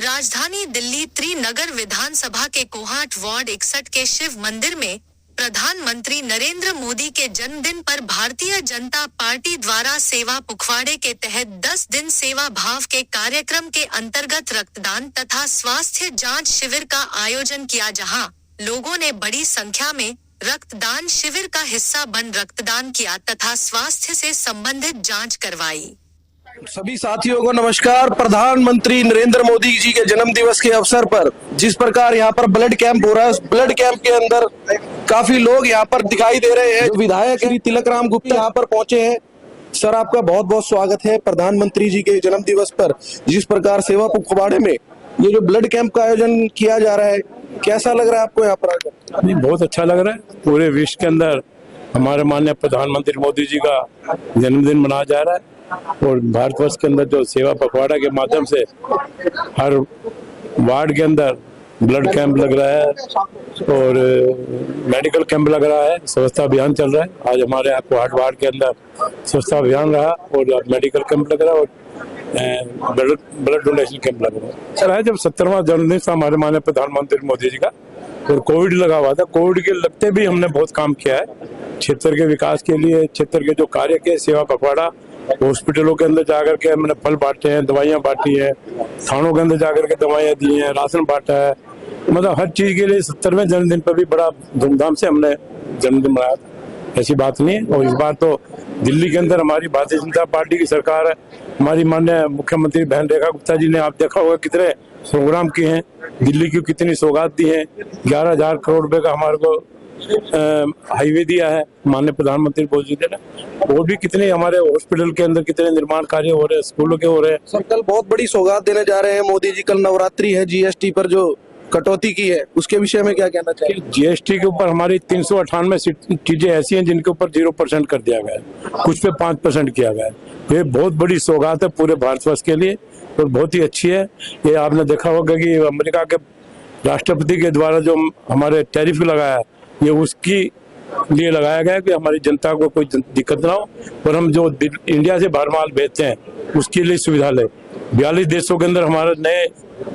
राजधानी दिल्ली त्रिनगर विधानसभा के कोहाट वार्ड 61 के शिव मंदिर में प्रधानमंत्री नरेंद्र मोदी के जन्मदिन पर भारतीय जनता पार्टी द्वारा सेवा पखवाड़े के तहत 10 दिन सेवा भाव के कार्यक्रम के अंतर्गत रक्तदान तथा स्वास्थ्य जांच शिविर का आयोजन किया, जहां लोगों ने बड़ी संख्या में रक्तदान शिविर का हिस्सा बन रक्तदान किया तथा स्वास्थ्य से संबंधित जांच करवाई। सभी साथियों को नमस्कार। प्रधानमंत्री नरेंद्र मोदी जी के जन्म दिवस के अवसर पर जिस प्रकार यहाँ पर ब्लड कैंप हो रहा है, ब्लड कैंप के अंदर काफी लोग यहाँ पर दिखाई दे रहे हैं। विधायक श्री तिलक राम गुप्ता यहाँ पर पहुंचे हैं। सर, आपका बहुत बहुत स्वागत है। प्रधानमंत्री जी के जन्म दिवस पर जिस प्रकार सेवा पखवाड़े में ये जो ब्लड कैंप का आयोजन किया जा रहा है, कैसा लग रहा है आपको यहाँ पर आकर? नहीं, बहुत अच्छा लग रहा है। पूरे विश्व के अंदर हमारे माननीय प्रधानमंत्री मोदी जी का जन्मदिन मनाया जा रहा है और भारतवर्ष के अंदर जो सेवा पखवाड़ा के माध्यम से हर वार्ड के अंदर ब्लड कैंप लग रहा है और मेडिकल कैंप लग रहा है, स्वच्छता अभियान चल रहा है। आज हमारे यहाँ कोहाट वार्ड के अंदर स्वच्छता अभियान रहा और मेडिकल कैंप लग रहा है और ब्लड डोनेशन कैंप लग रहा है। सर है जब 70वां जन्मदिन था हमारे माननीय प्रधानमंत्री मोदी जी का और कोविड लगा हुआ था। कोविड के लगते भी हमने बहुत काम किया है क्षेत्र के विकास के लिए। क्षेत्र के जो कार्य के सेवा पखवाड़ा, हॉस्पिटलों के अंदर जाकर के हमने फल बांटे हैं, दवाइयाँ बांटी है, थानों के अंदर जाकर के दवाइयाँ दी हैं, राशन बांटा है। मतलब हर चीज के लिए 70वें जन्मदिन पर भी बड़ा धूमधाम से हमने जन्मदिन मनाया था। ऐसी बात नहीं है। और इस बार तो दिल्ली के अंदर हमारी भारतीय जनता पार्टी की सरकार है। हमारी माननीय मुख्यमंत्री बहन रेखा गुप्ता जी ने, आप देखा होगा कितने प्रोग्राम किए हैं, दिल्ली की कितनी सौगात दी है। 11,000 करोड़ रुपए का हमारे को हाईवे दिया है माननीय प्रधानमंत्री मोदी जी ने। और भी कितने हमारे हॉस्पिटल के अंदर कितने निर्माण कार्य हो रहे हैं, स्कूलों के हो रहे हैं। सर, कल बहुत बड़ी सौगात देने जा रहे हैं मोदी जी। कल नवरात्रि है, जीएसटी पर जो कटौती की है उसके विषय में क्या कहना चाहिए? जीएसटी के ऊपर हमारी 398 चीजें ऐसी हैं जिनके ऊपर 0% कर दिया गया है, कुछ पे 5% किया गया है। ये बहुत बड़ी सौगात है पूरे भारतवर्ष के लिए और बहुत ही अच्छी है। ये आपने देखा होगा कि अमेरिका के राष्ट्रपति के द्वारा जो हमारे टैरिफ लगाया है, ये उसकी लिए लगाया गया है कि हमारी जनता को कोई दिक्कत ना हो और हम जो इंडिया से बाहर माल बेचते हैं उसके लिए सुविधा ले। 42 देशों के अंदर हमारे नए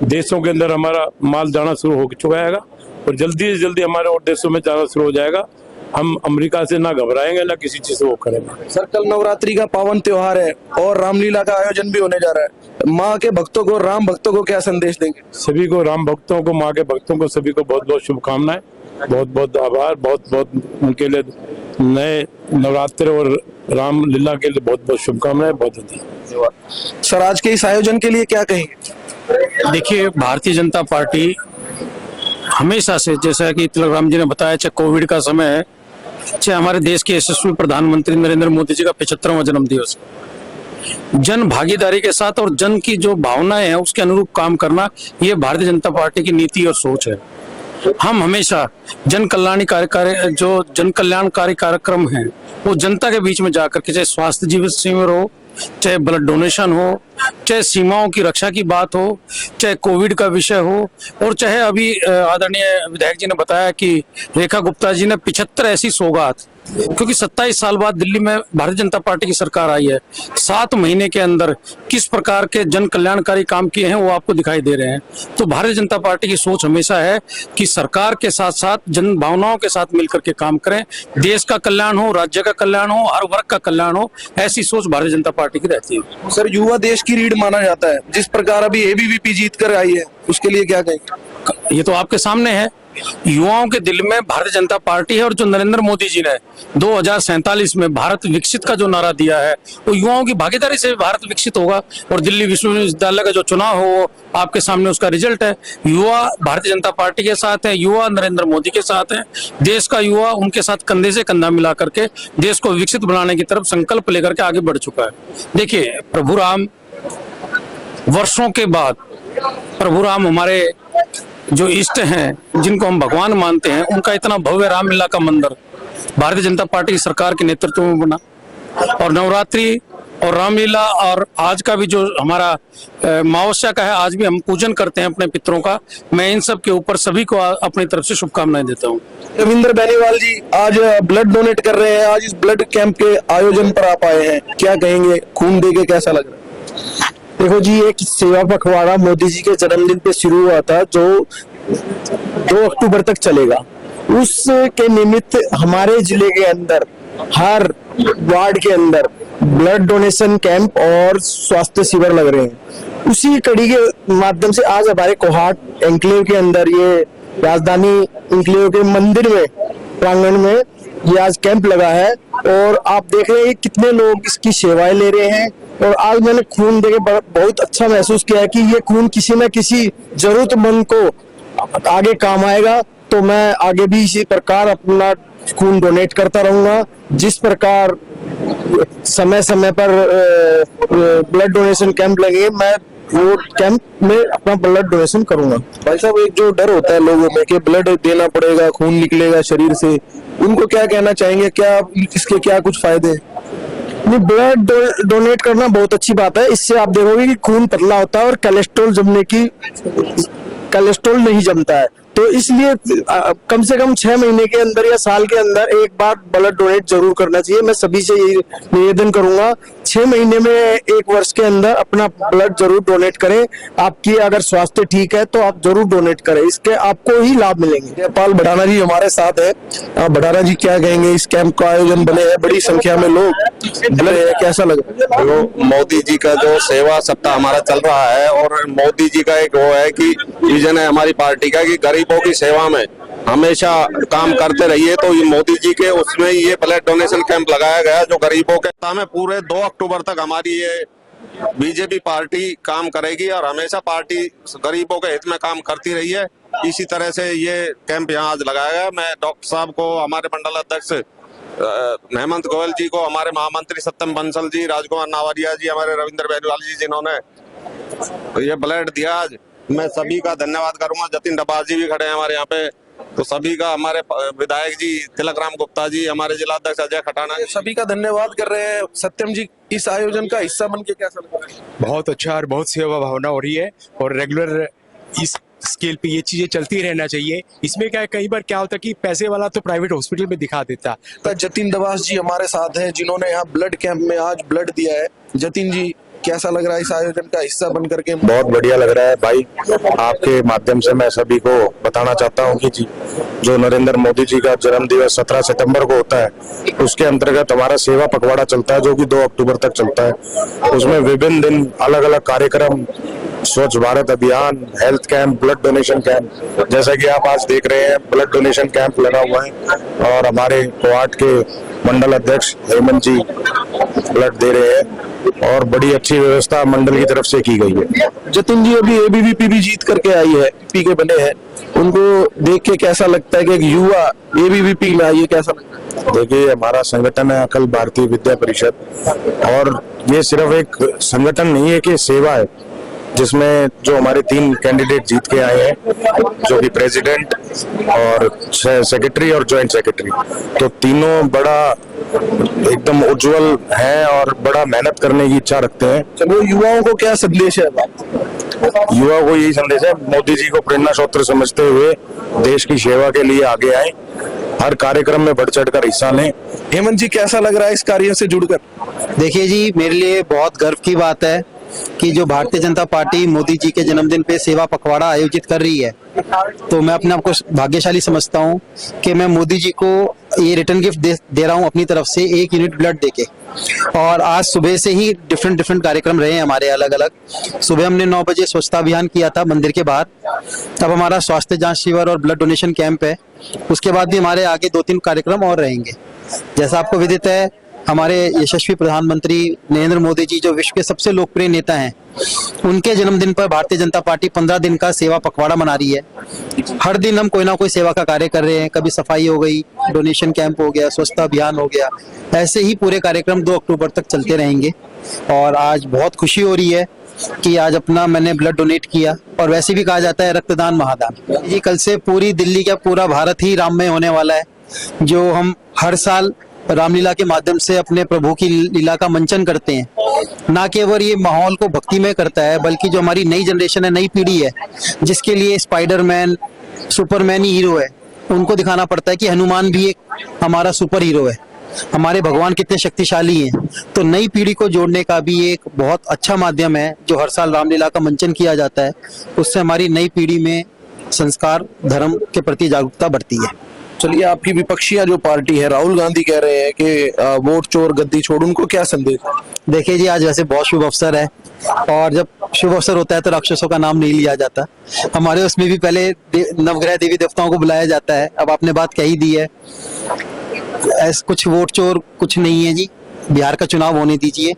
देशों के अंदर हमारा माल जाना शुरू हो चुका है और जल्दी से जल्दी हमारे और देशों में जाना शुरू हो जाएगा। हम अमेरिका से ना घबराएंगे ना किसी चीज से वो करेंगे। सर, कल नवरात्रि का पावन त्योहार है और रामलीला का आयोजन भी होने जा रहा है। माँ के भक्तों को, राम भक्तों को क्या संदेश देंगे? सभी को, राम भक्तों को, माँ के भक्तों को, सभी को बहुत बहुत शुभकामनाएं, बहुत बहुत आभार, बहुत बहुत उनके लिए नए नवरात्र और रामलीला के लिए बहुत बहुत शुभकामनाएं। बहुत धन्यवाद। सर, आज के इस आयोजन के लिए क्या कहेंगे? देखिए, भारतीय जनता पार्टी हमेशा से, जैसा कि तिलक राम जी ने बताया, चाहे कोविड का समय है, चाहे हमारे देश के यशस्वी प्रधानमंत्री नरेंद्र मोदी जी का 75वां जन्म दिवस, जन भागीदारी के साथ और जन की जो भावनाएं हैं उसके अनुरूप काम करना, ये भारतीय जनता पार्टी की नीति और सोच है। हम हमेशा जन कल्याणकारी कार्यक्रम है वो जनता के बीच में जाकर के, चाहे स्वास्थ्य जीवन शिविर हो, चाहे ब्लड डोनेशन हो, चाहे सीमाओं की रक्षा की बात हो, चाहे कोविड का विषय हो, और चाहे अभी आदरणीय विधायक जी ने बताया कि रेखा गुप्ता जी ने 75 ऐसी सौगात, क्योंकि 27 साल बाद दिल्ली में भारतीय जनता पार्टी की सरकार आई है, 7 महीने के अंदर किस प्रकार के जन कल्याणकारी काम किए हैं वो आपको दिखाई दे रहे हैं। तो भारतीय जनता पार्टी की सोच हमेशा है कि सरकार के साथ साथ जन भावनाओं के साथ मिलकर के काम करें, देश का कल्याण हो, राज्य का कल्याण हो, हर वर्ग का कल्याण हो, ऐसी सोच भारतीय जनता पार्टी की रहती है। सर, युवा देश की रीढ़ माना जाता है। जिस प्रकार अभी एबीवीपी जीत कर आई है उसके लिए क्या कहेंगे? ये तो आपके सामने है। युवाओं के दिल में भारतीय जनता पार्टी है और जो नरेंद्र मोदी जी ने 2047 में भारत विकसित का जो नारा दिया है वो युवाओं की भागीदारी से भारत विकसित होगा। और दिल्ली विश्वविद्यालय का जो चुनाव हो आपके सामने उसका रिजल्ट है। युवा भारतीय जनता पार्टी के साथ है, युवा नरेंद्र मोदी के साथ है, देश का युवा उनके साथ कंधे से कंधा मिला करके देश को विकसित बनाने की तरफ संकल्प लेकर के आगे बढ़ चुका है। देखिए, प्रभु राम, वर्षों के बाद प्रभु राम हमारे जो इष्ट हैं, जिनको हम भगवान मानते हैं, उनका इतना भव्य रामलीला का मंदिर भारतीय जनता पार्टी की सरकार के नेतृत्व में बना। और नवरात्रि और रामलीला और आज का भी जो हमारा अमावस्या का है, आज भी हम पूजन करते हैं अपने पितरों का। मैं इन सब के ऊपर सभी को अपनी तरफ से शुभकामनाएं देता हूँ। रविंद्र बेनीवाल जी आज ब्लड डोनेट कर रहे हैं, आज इस ब्लड कैंप के आयोजन पर आप आए हैं, क्या कहेंगे? खून दे के कैसा लग रहा है? देखो जी, एक सेवा पखवाड़ा मोदी जी के जन्मदिन पे शुरू हुआ था जो 2 अक्टूबर तक चलेगा। उसके निमित्त हमारे जिले के अंदर हर वार्ड के अंदर ब्लड डोनेशन कैंप और स्वास्थ्य शिविर लग रहे हैं। उसी कड़ी के माध्यम से आज हमारे कोहाट एंक्लेव के अंदर, ये राजधानी एंक्लेव के मंदिर में प्रांगण में ये आज कैंप लगा है और आप देख रहे हैं कितने लोग इसकी सेवाएं ले रहे हैं। और आज मैंने खून देके बहुत अच्छा महसूस किया है कि ये खून किसी न किसी जरूरतमंद को आगे काम आएगा। तो मैं आगे भी इसी प्रकार अपना खून डोनेट करता रहूंगा। जिस प्रकार समय समय पर ब्लड डोनेशन कैंप लगे, मैं वो कैंप में अपना ब्लड डोनेशन करूंगा। भाई साहब, एक जो डर होता है लोगों में कि ब्लड देना पड़ेगा, खून निकलेगा शरीर से, उनको क्या कहना चाहेंगे? क्या इसके क्या कुछ फायदे हैं? नहीं, ब्लड डोनेट करना बहुत अच्छी बात है। इससे आप देखोगे कि खून पतला होता है और कोलेस्ट्रॉल नहीं जमता है। तो इसलिए कम से कम 6 महीने के अंदर या साल के अंदर एक बार ब्लड डोनेट जरूर करना चाहिए। मैं सभी से यही निवेदन करूंगा, 6 महीने में 1 वर्ष के अंदर अपना ब्लड जरूर डोनेट करें। आपकी अगर स्वास्थ्य ठीक है तो आप जरूर डोनेट करें, इसके आपको ही लाभ मिलेंगे। जयपाल भडाना जी हमारे साथ है। भडाना जी, क्या कहेंगे? इस कैंप का आयोजन बने हैं, बड़ी संख्या में लोग बने हैं, कैसा लगा? मोदी जी का जो सेवा सप्ताह हमारा चल रहा है और मोदी जी का एक वो है कि विजन है हमारी पार्टी का कि गरीबों की सेवा में हमेशा काम करते रहिए। तो ये मोदी जी के उसमें ये ब्लड डोनेशन कैंप लगाया गया जो गरीबों के में पूरे 2 अक्टूबर तक हमारी ये बीजेपी पार्टी काम करेगी और हमेशा पार्टी गरीबों के हित में काम करती रही है। इसी तरह से ये कैंप यहाँ आज लगाया गया। मैं डॉक्टर साहब को, हमारे मंडल अध्यक्ष हेमंत गोयल जी को, हमारे महामंत्री सत्यम बंसल जी, राजकुमार नावरिया जी, हमारे रविंद्र बेनीवाल जी जिन्होंने ये ब्लड दिया, आज मैं सभी का धन्यवाद करूंगा। जतिन डबास जी भी खड़े हैं हमारे यहाँ पे, तो सभी का, हमारे विधायक जी तिलक राम गुप्ता जी, हमारे जिला अध्यक्ष अजय खटाना, सभी का धन्यवाद कर रहे हैं। सत्यम जी, इस आयोजन का हिस्सा बन के कैसा लग रहा है? बहुत अच्छा और बहुत सेवा भावना हो रही है और रेगुलर इस स्केल पे ये चीजें चलती रहना चाहिए। इसमें क्या है, कई बार क्या होता है कि पैसे वाला तो प्राइवेट हॉस्पिटल में दिखा देता। जतिन डबास जी हमारे साथ हैं जिन्होंने यहाँ ब्लड कैंप में आज ब्लड दिया है। जतिन जी, कैसा लग रहा है इस आयोजन का हिस्सा बन करके? बहुत बढ़िया लग रहा है भाई। आपके माध्यम से मैं सभी को बताना चाहता हूँ कि जो नरेंद्र मोदी जी का जन्म दिवस 17 सितंबर को होता है, उसके अंतर्गत हमारा सेवा पखवाड़ा चलता है जो कि 2 अक्टूबर तक चलता है। उसमें विभिन्न दिन अलग अलग कार्यक्रम, स्वच्छ भारत अभियान, health camp, blood donation camp, जैसा कि आप आज देख रहे हैं ब्लड डोनेशन कैंप लगा हुआ है और हमारे कोहाट के मंडल अध्यक्ष हेमंत जी ब्लड दे रहे हैं और बड़ी अच्छी व्यवस्था मंडल की तरफ से की गई है। जतिन जी, अभी एबीवीपी भी जीत करके आई है, पी के बने हैं, उनको देख के कैसा लगता है कि एक युवा एबीवीपी में आई है, कैसा लगता है? देखिए, हमारा संगठन है अखिल भारतीय विद्या परिषद और ये सिर्फ एक संगठन नहीं है कि सेवा है, जिसमें जो हमारे 3 कैंडिडेट जीत के आए हैं, जो कि प्रेसिडेंट और सेक्रेटरी और ज्वाइंट सेक्रेटरी, तो तीनों बड़ा एकदम उज्जवल हैं और बड़ा मेहनत करने की इच्छा रखते हैं। चलो, युवाओं को क्या संदेश है? युवा को यही संदेश है, मोदी जी को प्रेरणा स्रोत समझते हुए देश की सेवा के लिए आगे आए, हर कार्यक्रम में बढ़ चढ़ कर हिस्सा लें। हेमंत जी, कैसा लग रहा है इस कार्य से जुड़कर? देखिए जी, मेरे लिए बहुत गर्व की बात है कि जो भारतीय जनता पार्टी मोदी जी के जन्मदिन पे सेवा पखवाड़ा आयोजित कर रही है, तो मैं अपने आप को भाग्यशाली समझता हूँ कि मैं मोदी जी को ये रिटर्न गिफ्ट दे रहा हूँ अपनी तरफ से 1 यूनिट ब्लड देके। और आज सुबह से ही डिफरेंट कार्यक्रम रहे हैं हमारे अलग अलग। सुबह हमने 9 बजे स्वच्छता अभियान किया था मंदिर के बाहर, तब हमारा स्वास्थ्य जांच शिविर और ब्लड डोनेशन कैंप है। उसके बाद भी हमारे आगे 2-3 कार्यक्रम और रहेंगे। जैसा आपको विदित है, हमारे यशस्वी प्रधानमंत्री नरेंद्र मोदी जी जो विश्व के सबसे लोकप्रिय नेता हैं, उनके जन्मदिन पर भारतीय जनता पार्टी 15 दिन का सेवा पखवाड़ा मना रही है। हर दिन हम कोई ना कोई सेवा का कार्य कर रहे हैं, कभी सफाई हो गई, डोनेशन कैंप हो गया, स्वच्छता अभियान हो गया, ऐसे ही पूरे कार्यक्रम 2 अक्टूबर तक चलते रहेंगे। और आज बहुत खुशी हो रही है कि आज अपना मैंने ब्लड डोनेट किया। और वैसे भी कहा जाता है रक्तदान महादान। जी, कल से पूरी दिल्ली का पूरा भारत ही राममय होने वाला है। जो हम हर साल रामलीला के माध्यम से अपने प्रभु की लीला का मंचन करते हैं, ना केवल ये माहौल को भक्तिमय करता है, बल्कि जो हमारी नई जनरेशन है, नई पीढ़ी है, जिसके लिए स्पाइडरमैन, सुपरमैन ही हीरो है, उनको दिखाना पड़ता है कि हनुमान भी एक हमारा सुपर हीरो है। हमारे भगवान कितने शक्तिशाली हैं। तो नई पीढ़ी को जोड़ने का भी एक बहुत अच्छा माध्यम है जो हर साल रामलीला का मंचन किया जाता है। उससे हमारी नई पीढ़ी में संस्कार धर्म के प्रति जागरूकता बढ़ती है। चलिए, आपकी विपक्षी जो पार्टी है राहुल गांधी कह रहे हैं कि वोट चोर गद्दी छोड़, उनको क्या संदेश? देखिए जी, आज वैसे बहुत शुभ अवसर है और जब शुभ अवसर होता है तो राक्षसों का नाम नहीं लिया जाता। हमारे उसमें भी पहले नवग्रह देवी देवताओं को बुलाया जाता है। अब आपने बात कही दी है, ऐसा कुछ वोट चोर कुछ नहीं है जी। बिहार का चुनाव होने दीजिए,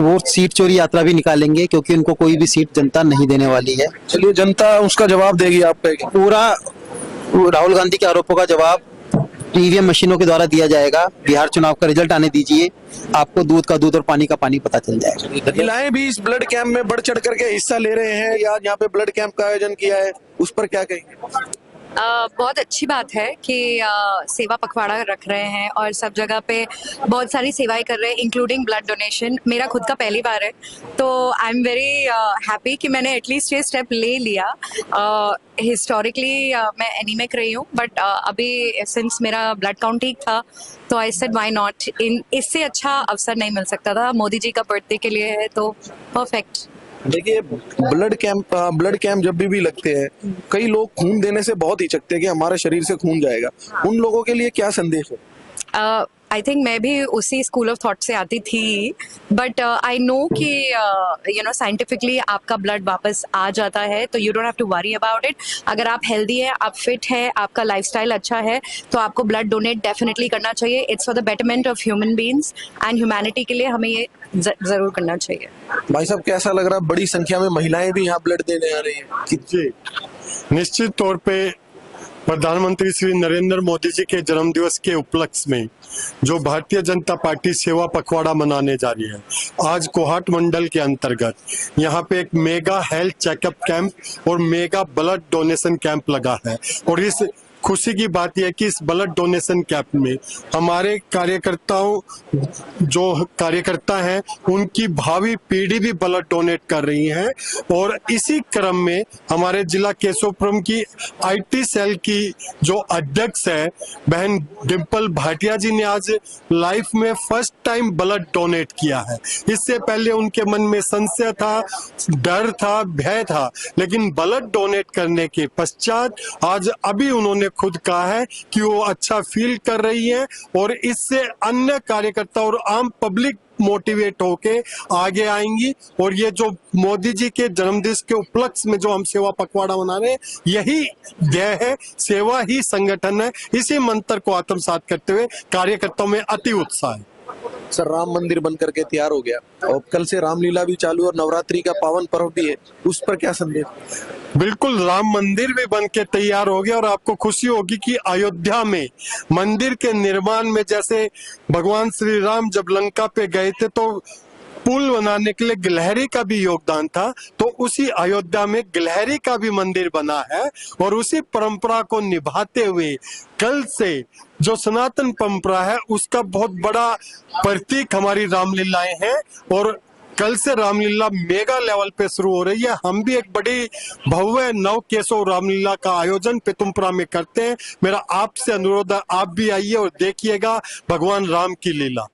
वो सीट चोरी यात्रा भी निकालेंगे क्योंकि उनको कोई भी सीट जनता नहीं देने वाली है। चलिए, जनता उसका जवाब देगी, आप कहेंगे? पूरा राहुल गांधी के आरोपों का जवाब ईवीएम मशीनों के द्वारा दिया जाएगा। बिहार चुनाव का रिजल्ट आने दीजिए, आपको दूध का दूध और पानी का पानी पता चल जाएगा। महिलाएं भी इस ब्लड कैंप में बढ़ चढ़ करके हिस्सा ले रहे हैं या यहाँ पे ब्लड कैंप का आयोजन किया है, उस पर क्या कहेंगे? बहुत अच्छी बात है कि सेवा पखवाड़ा रख रहे हैं और सब जगह पे बहुत सारी सेवाएं कर रहे हैं इंक्लूडिंग ब्लड डोनेशन। मेरा खुद का पहली बार है तो आई एम वेरी हैप्पी कि मैंने एटलीस्ट ये स्टेप ले लिया। हिस्टोरिकली मैं एनीमिक रही हूँ बट अभी सिंस मेरा ब्लड काउंट ठीक था तो आई सेड व्हाई नॉट। इससे अच्छा अवसर नहीं मिल सकता था। मोदी जी का बर्थडे के लिए है तो परफेक्ट। देखिए, ब्लड कैंप जब भी लगते हैं, कई लोग खून देने से बहुत हिचकते हैं कि हमारे शरीर से खून जाएगा। उन लोगों के लिए क्या संदेश है? आई थिंक मैं भी उसी स्कूल ऑफ थॉट से आती थी बट आई नो कि यू नो साइंटिफिकली आपका ब्लड वापस आ जाता है तो you don't have to worry about it. अगर आप हेल्दी है, आप फिट है, आपका लाइफस्टाइल अच्छा है तो आपको ब्लड डोनेट डेफिनेटली करना चाहिए। It's for the betterment of human beings and humanity के लिए हमें ये जरूर करना चाहिए। भाई साहब, कैसा लग रहा है? बड़ी संख्या में महिलाएं भी यहाँ ब्लड देने आ रही है। जी, निश्चित तौर पे प्रधानमंत्री श्री नरेंद्र मोदी जी के जन्मदिवस के उपलक्ष्य में जो भारतीय जनता पार्टी सेवा पखवाड़ा मनाने जा रही है, आज कोहाट मंडल के अंतर्गत यहाँ पे एक मेगा हेल्थ चेकअप कैंप और मेगा ब्लड डोनेशन कैंप लगा है। और इस खुशी की बात यह है कि इस ब्लड डोनेशन कैंप में हमारे कार्यकर्ता हैं उनकी भावी पीढ़ी भी ब्लड डोनेट कर रही है। और इसी क्रम में हमारे जिला केशवपुरम की आईटी सेल की जो अध्यक्ष है बहन डिम्पल भाटिया जी ने आज लाइफ में फर्स्ट टाइम ब्लड डोनेट किया है। इससे पहले उनके मन में संशय था, डर था, भय था, लेकिन ब्लड डोनेट करने के पश्चात आज अभी उन्होंने खुद कहा है कि वो अच्छा फील कर रही है और इससे अन्य कार्यकर्ता और आम पब्लिक मोटिवेट होके आगे आएंगी। और ये जो मोदी जी के जन्मदिवस के उपलक्ष्य में जो हम सेवा पखवाड़ा मना रहे हैं, यही ध्येय है, सेवा ही संगठन है। इसी मंत्र को आत्मसात करते हुए कार्यकर्ताओं में अति उत्साह है। सर, राम मंदिर बन करके तैयार हो गया और कल से रामलीला भी चालू और नवरात्रि का पावन पर्व भी है, उस पर क्या संदेश? बिल्कुल, राम मंदिर भी बन के तैयार हो गया और आपको खुशी होगी कि अयोध्या में मंदिर के निर्माण में जैसे भगवान श्री राम जब लंका पे गए थे तो पुल बनाने के लिए गिलहरी का भी योगदान था, तो उसी अयोध्या में गिलहरी का भी मंदिर बना है। और उसी परंपरा को निभाते हुए कल से जो सनातन परंपरा है उसका बहुत बड़ा प्रतीक हमारी रामलीलाएं हैं। और कल से रामलीला मेगा लेवल पे शुरू हो रही है। हम भी एक बड़ी भव्य नव केशव रामलीला का आयोजन पितुमपुरा में करते हैं। मेरा आपसे अनुरोध है, आप भी आइए और देखिएगा भगवान राम की लीला।